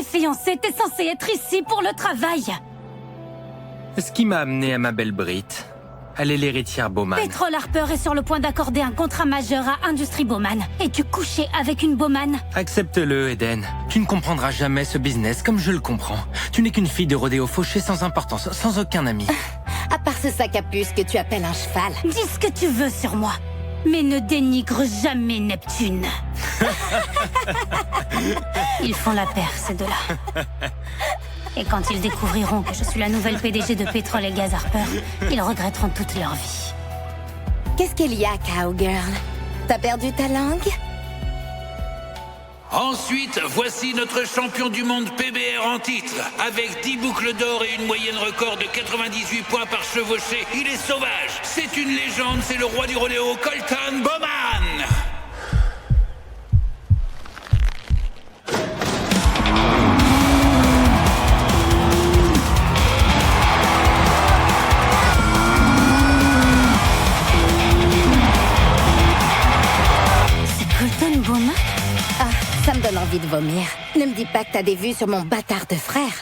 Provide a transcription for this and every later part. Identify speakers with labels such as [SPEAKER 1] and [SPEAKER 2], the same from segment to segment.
[SPEAKER 1] est fiancé, t'es censé être ici pour le travail.
[SPEAKER 2] Ce qui m'a amené à ma belle Brit. Elle est l'héritière Bowman.
[SPEAKER 1] Petrol Harper est sur le point d'accorder un contrat majeur à Industrie Bowman. Es-tu couché avec une Bowman?
[SPEAKER 2] Accepte-le, Eden. Tu ne comprendras jamais ce business comme je le comprends. Tu n'es qu'une fille de rodéo fauchée sans importance, sans aucun ami.
[SPEAKER 3] À part ce sac à puce que tu appelles un cheval.
[SPEAKER 1] Dis ce que tu veux sur moi, mais ne dénigre jamais Neptune. Ils font la paire, ces deux-là. Et quand ils découvriront que je suis la nouvelle PDG de Pétrole et Gaz Harper, ils regretteront toute leur vie.
[SPEAKER 3] Qu'est-ce qu'il y a, Cowgirl? T'as perdu ta langue?
[SPEAKER 4] Ensuite, voici notre champion du monde PBR en titre. Avec 10 boucles d'or et une moyenne record de 98 points par chevauché, il est sauvage. C'est une légende, c'est le roi du rodéo, Colton Bowman.
[SPEAKER 1] Colton Bowman?
[SPEAKER 3] Ah, ça me donne envie de vomir. Ne me dis pas que t'as des vues sur mon bâtard de frère.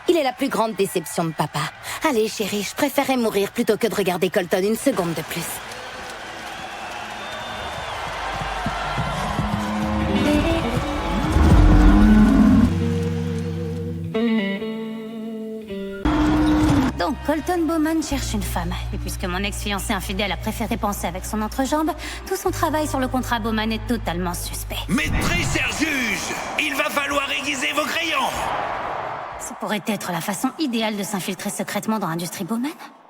[SPEAKER 3] Il est la plus grande déception de papa. Allez, chérie, je préférerais mourir plutôt que de regarder Colton une seconde de plus.
[SPEAKER 1] Donc, Colton Bowman cherche une femme. Et puisque mon ex-fiancé infidèle a préféré penser avec son entrejambe, tout son travail sur le contrat Bowman est totalement suspect.
[SPEAKER 4] Maîtrise, cher juge, il va falloir aiguiser vos crayons.
[SPEAKER 1] Ça pourrait être la façon idéale de s'infiltrer secrètement dans l'industrie Bowman.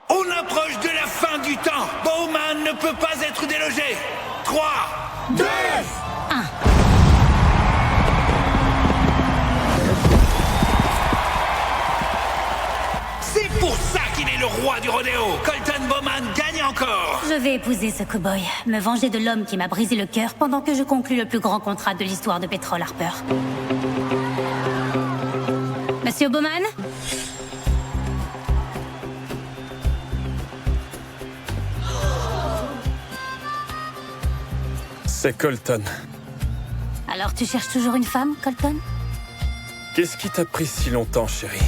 [SPEAKER 4] On approche de la fin du temps. Bowman ne peut pas être délogé. 3, 2,
[SPEAKER 1] 1.
[SPEAKER 4] C'est pour ça qu'il est le roi du rodéo. Colton Bowman gagne encore.
[SPEAKER 1] Je vais épouser ce cow-boy, me venger de l'homme qui m'a brisé le cœur pendant que je conclus le plus grand contrat de l'histoire de Petrol Harper. Monsieur Bowman?
[SPEAKER 5] C'est Colton.
[SPEAKER 1] Alors tu cherches toujours une femme, Colton?
[SPEAKER 5] Qu'est-ce qui t'a pris si longtemps, chérie?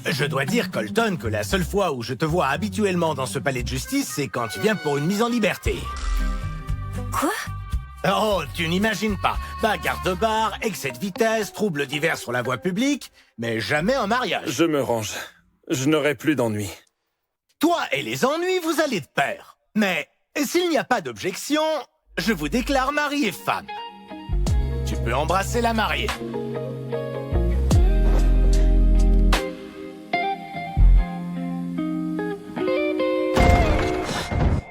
[SPEAKER 6] Je dois dire, Colton, que la seule fois où je te vois habituellement dans ce palais de justice, c'est quand tu viens pour une mise en liberté.
[SPEAKER 1] Quoi?
[SPEAKER 6] Oh, tu n'imagines pas. Bagarre de bar, excès de vitesse, troubles divers sur la voie publique, mais jamais un mariage.
[SPEAKER 5] Je me range. Je n'aurai plus d'ennuis.
[SPEAKER 6] Toi et les ennuis, vous allez de pair. Mais s'il n'y a pas d'objection, je vous déclare mari et femme. Tu peux embrasser la mariée.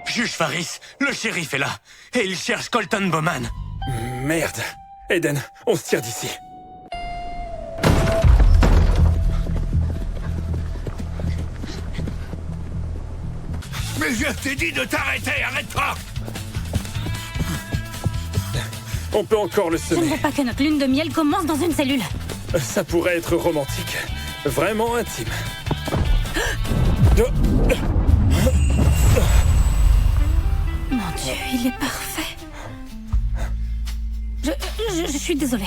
[SPEAKER 2] Juge Faris, le shérif est là. Et il cherche Colton Bowman.
[SPEAKER 5] Merde. Eden, on se tire d'ici.
[SPEAKER 4] Mais je t'ai dit de t'arrêter, arrête-toi.
[SPEAKER 5] On peut encore le
[SPEAKER 1] Je ne
[SPEAKER 5] semer.
[SPEAKER 1] veux pas que notre lune de miel commence dans une cellule.
[SPEAKER 5] Ça pourrait être romantique. Vraiment intime.
[SPEAKER 1] Mon Dieu, il est parfait. Je suis désolée.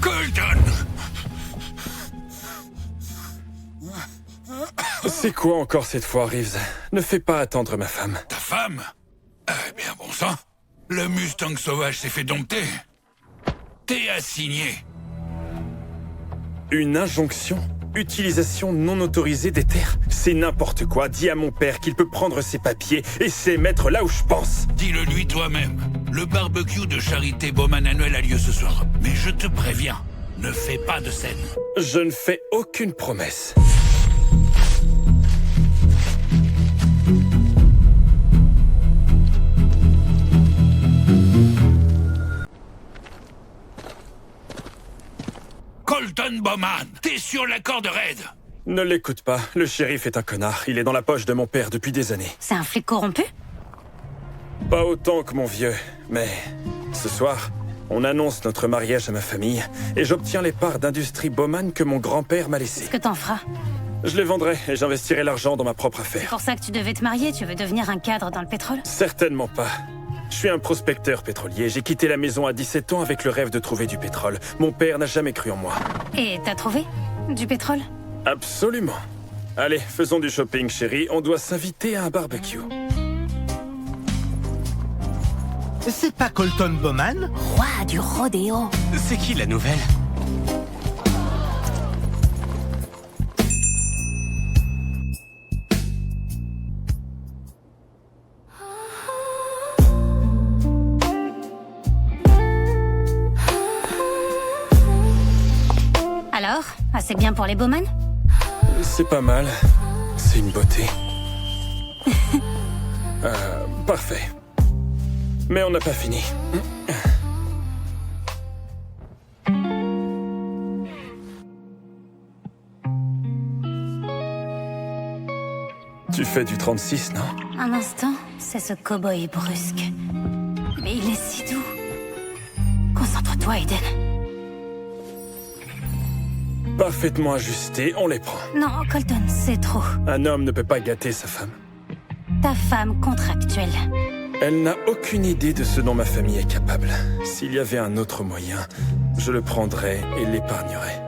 [SPEAKER 4] Colton.
[SPEAKER 5] C'est quoi encore cette fois, Reeves? Ne fais pas attendre ma femme.
[SPEAKER 4] Ta femme? Eh bien, bon sang. Le Mustang sauvage s'est fait dompter. T'es assigné.
[SPEAKER 5] Une injonction? Utilisation non autorisée des terres? C'est n'importe quoi. Dis à mon père qu'il peut prendre ses papiers et se les mettre là où je pense.
[SPEAKER 4] Dis-le lui toi-même. Le barbecue de charité Bowman annuel a lieu ce soir. Mais je te préviens, ne fais pas de scène.
[SPEAKER 5] Je ne fais aucune promesse.
[SPEAKER 4] Colton Bowman, t'es sur la corde raide.
[SPEAKER 5] Ne l'écoute pas. Le shérif est un connard. Il est dans la poche de mon père depuis des années.
[SPEAKER 1] C'est un flic corrompu?
[SPEAKER 5] Pas autant que mon vieux, mais ce soir, on annonce notre mariage à ma famille et j'obtiens les parts d'industrie Bowman que mon grand-père m'a laissées.
[SPEAKER 1] Qu'est-ce que t'en feras?
[SPEAKER 5] Je les vendrai et j'investirai l'argent dans ma propre
[SPEAKER 1] C'est
[SPEAKER 5] affaire.
[SPEAKER 1] pour ça que tu devais te marier, tu veux devenir un cadre dans le pétrole?
[SPEAKER 5] Certainement pas. Je suis un prospecteur pétrolier. J'ai quitté la maison à 17 ans avec le rêve de trouver du pétrole. Mon père n'a jamais cru en moi.
[SPEAKER 1] Et t'as trouvé? Du pétrole?
[SPEAKER 5] Absolument. Allez, faisons du shopping, chérie. On doit s'inviter à un barbecue.
[SPEAKER 6] C'est pas Colton Bowman?
[SPEAKER 1] Roi du rodéo.
[SPEAKER 2] C'est qui la nouvelle?
[SPEAKER 1] Alors, assez bien pour les Bowman?
[SPEAKER 5] C'est pas mal. C'est une beauté. Parfait. Mais on n'a pas fini. Tu fais du 36, non?
[SPEAKER 1] Un instant, c'est ce cow-boy brusque. Mais il est si doux. Concentre-toi, Eden.
[SPEAKER 5] Parfaitement ajusté, on les prend.
[SPEAKER 1] Non, Colton, c'est trop.
[SPEAKER 5] Un homme ne peut pas gâter sa femme.
[SPEAKER 1] Ta femme contractuelle.
[SPEAKER 5] Elle n'a aucune idée de ce dont ma famille est capable. S'il y avait un autre moyen, je le prendrais et l'épargnerais.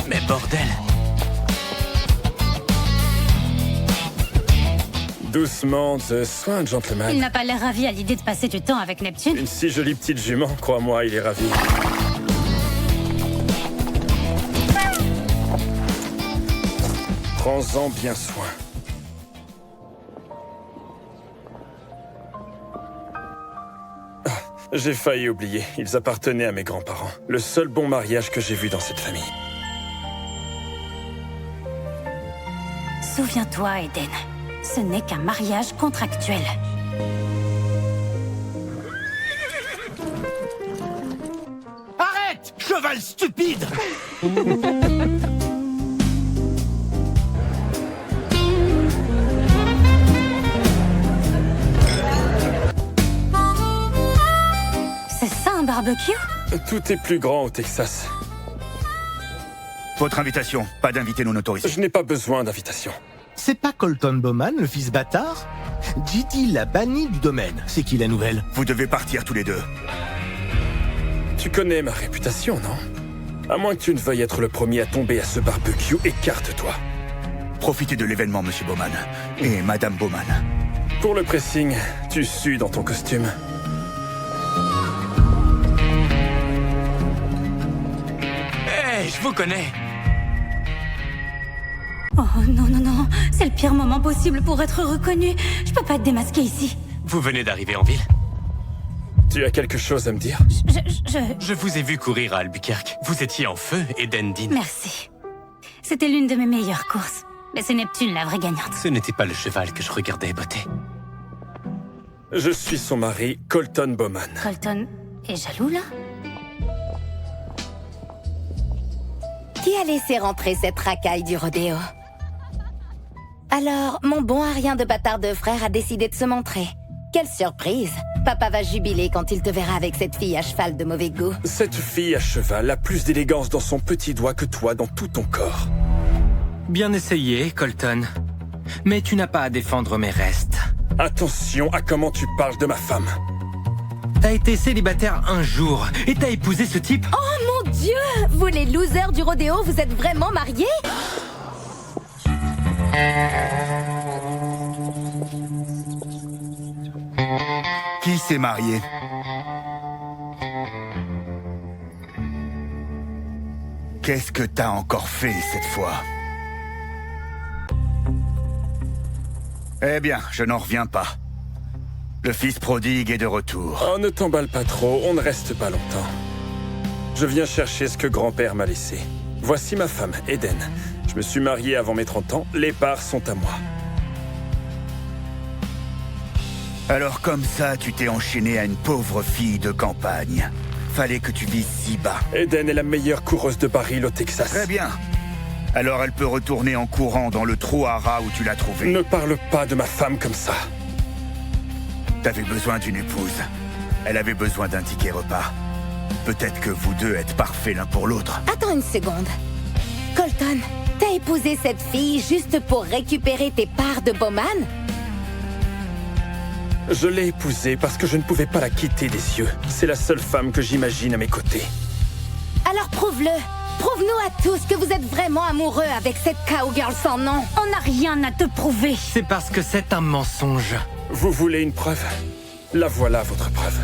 [SPEAKER 2] Mais bordel!
[SPEAKER 5] Doucement, sois un gentleman.
[SPEAKER 1] Il n'a pas l'air ravi à l'idée de passer du temps avec Neptune.
[SPEAKER 5] Une si jolie petite jument, crois-moi, il est ravi. Prends-en bien soin. Ah, j'ai failli oublier, ils appartenaient à mes grands-parents. Le seul bon mariage que j'ai vu dans cette famille.
[SPEAKER 1] Souviens-toi, Eden. Ce n'est qu'un mariage contractuel.
[SPEAKER 6] Arrête, cheval stupide!
[SPEAKER 1] C'est ça un barbecue?
[SPEAKER 5] Tout est plus grand au Texas.
[SPEAKER 7] Votre invitation, pas d'invité non autorisé.
[SPEAKER 5] Je n'ai pas besoin d'invitation.
[SPEAKER 6] C'est pas Colton Bowman, le fils bâtard? JD l'a banni du domaine. C'est qui la nouvelle?
[SPEAKER 7] Vous devez partir tous les deux.
[SPEAKER 5] Tu connais ma réputation, non? À moins que tu ne veuilles être le premier à tomber à ce barbecue, écarte-toi.
[SPEAKER 7] Profitez de l'événement, monsieur Bowman. Et madame Bowman.
[SPEAKER 5] Pour le pressing, tu sues dans ton costume.
[SPEAKER 2] Hey, je vous connais!
[SPEAKER 1] Oh non, non, non. C'est le pire moment possible pour être reconnu. Je peux pas te démasquer ici.
[SPEAKER 2] Vous venez d'arriver en ville?
[SPEAKER 5] Tu as quelque chose à me dire?
[SPEAKER 2] Je vous ai vu courir à Albuquerque. Vous étiez en feu, Eden Dean.
[SPEAKER 1] Merci. C'était l'une de mes meilleures courses. Mais c'est Neptune la vraie gagnante.
[SPEAKER 2] Ce n'était pas le cheval que je regardais botter.
[SPEAKER 5] Je suis son mari, Colton Bowman.
[SPEAKER 1] Colton est jaloux, là?
[SPEAKER 3] Qui a laissé rentrer cette racaille du rodéo? Alors, mon bon à rien de bâtard de frère a décidé de se montrer. Quelle surprise! Papa va jubiler quand il te verra avec cette fille à cheval de mauvais goût.
[SPEAKER 5] Cette fille à cheval a plus d'élégance dans son petit doigt que toi dans tout ton corps.
[SPEAKER 2] Bien essayé, Colton. Mais tu n'as pas à défendre mes restes.
[SPEAKER 5] Attention à comment tu parles de ma femme.
[SPEAKER 2] T'as été célibataire un jour et t'as épousé ce type?
[SPEAKER 3] Oh mon Dieu! Vous les losers du rodéo, vous êtes vraiment mariés?
[SPEAKER 7] Qui s'est marié? Qu'est-ce que t'as encore fait cette fois? Eh bien, je n'en reviens pas. Le fils prodigue est de retour.
[SPEAKER 5] Oh, ne t'emballe pas trop, on ne reste pas longtemps. Je viens chercher ce que grand-père m'a laissé. Voici ma femme, Eden. Je me suis marié avant mes 30 ans, les parts sont à moi.
[SPEAKER 7] Alors comme ça, tu t'es enchaîné à une pauvre fille de campagne. Fallait que tu vises si bas.
[SPEAKER 5] Eden est la meilleure coureuse de baril au Texas.
[SPEAKER 7] Très bien. Alors elle peut retourner en courant dans le trou à rats où tu l'as trouvée.
[SPEAKER 5] Ne parle pas de ma femme comme ça.
[SPEAKER 7] T'avais besoin d'une épouse. Elle avait besoin d'un ticket repas. Peut-être que vous deux êtes parfaits l'un pour l'autre.
[SPEAKER 3] Attends une seconde. Colton, t'as épousé cette fille juste pour récupérer tes parts de Bowman?
[SPEAKER 5] Je l'ai épousée parce que je ne pouvais pas la quitter des yeux. C'est la seule femme que j'imagine à mes côtés.
[SPEAKER 3] Alors prouve-le. Prouve-nous à tous que vous êtes vraiment amoureux avec cette cowgirl sans nom.
[SPEAKER 1] On n'a rien à te prouver.
[SPEAKER 2] C'est parce que c'est un mensonge.
[SPEAKER 5] Vous voulez une preuve? La voilà, votre preuve.